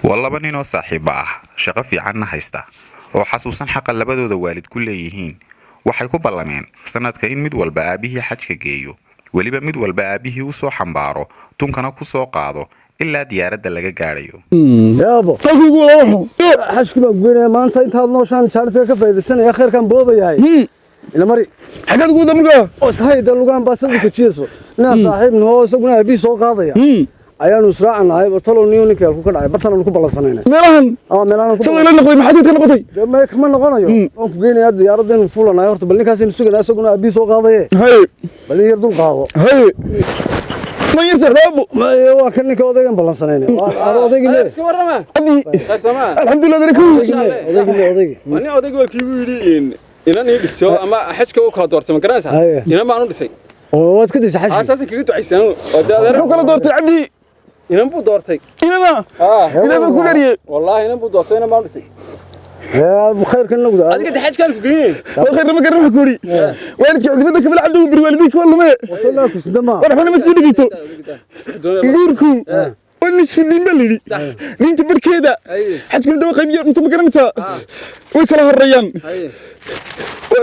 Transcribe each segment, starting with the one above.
والله نينoo saaxiibo ah shaqo fiicanna haysta oo xasuusan xaqa labadooda waalid ku leeyihiin waxay ku ballameen sanadka in mid walba aabihii xajka geeyo waliba mid walba aabihii u soo xambaaro tunkana ku soo qaado ilaa diyaaradda laga gaarayo yaabo qalbigu wuxuu xajku baan goynaa maanta intaad nooshaan jaarsiga ka faa'iideysanaya khayrkan boobayahay ila mari xagad guud amriga oo saayda lugaan baasadu ka jiiso ina saaxiib noo isaguna abi soo qaadaya ayaanu israacanahay batalo ninka ku ka dhacay bartan ku balansanayna meelahan ku soo ila noqday maxaad ka noqotay ma kama noqonayo oo ku geenaya diyaaraddan fuulanahay horta bal ninkaas inuu sugan isaguna abi soo qaadaye bal yar dul qaado ما يرتاح ابو ما هو كنك odaygan balansanayna odayga iska warama adi qarsama alxamdulillah dariku odayga odayga waa kiigu yiri inaan dhiso ama xajka uu kala doortay ma garanaysaa inaan baan u dhisay oo waad ka disay xaj asaasan kaga ducaysaan oo daadar wuxuu kala doortay abdi inaan buu doortay inana inaba ku dhariyay wallahi inaan buu doortay inaan baan u dhisay بخير كنا نقول adiga xajkan ku geeyay والخير ما قرب حكوري والدك عدبتك بالعدو بالوالديك والله ما وصلنا في السدما ورحنا ما تجيتو دوركو ونس في الدين بلدي دينت بركيدا حد كل دوا قبير انت ما قرنتا وكلا هريان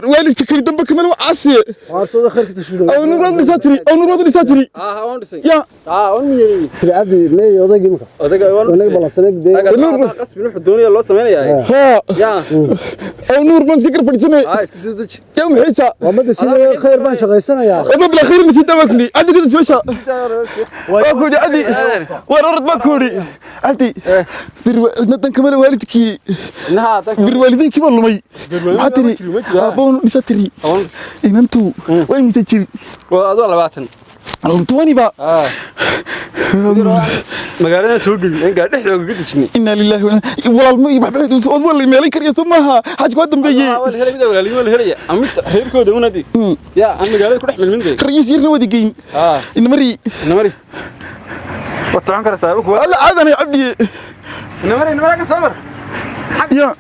والدك كل دبك مال عاسي وصل خير كتشفيدو او نورود لساتري او نورود لساتري waan dhisay يا waan miyay عبدي ليه odayga imka odayga waan ونك بلاسنك دي نور قسم wuxuu doonaya loo sameeyaa ها ya او نور ما تفكر فرسنه iska soo daj يوم حيسا ومد شيء خير بان شقيسنايا والله بالاخير نسيت واسلي عندي كنت فيشا واكو عندي ورد ما كوري عندي ندن كمال والدك naha بالوالدين كي والله مي ما تري ابون لساتري ان انتو وين متجري waa adoo 20 انتوني با magaalada soo gelin in gaar dhexdooda ka dejinay إنا لله والله ما يبحث والله ما لك يا ثمها حاج قدام بيجي wal helay mid walaaliyo wal helay amid reerkooda unadi ya aan magaalada ku dhex milminday رئيس يرنا ودي جين إن مري namari wataan kara saabu لا عاد أنا يا عبدي namari ka samar يا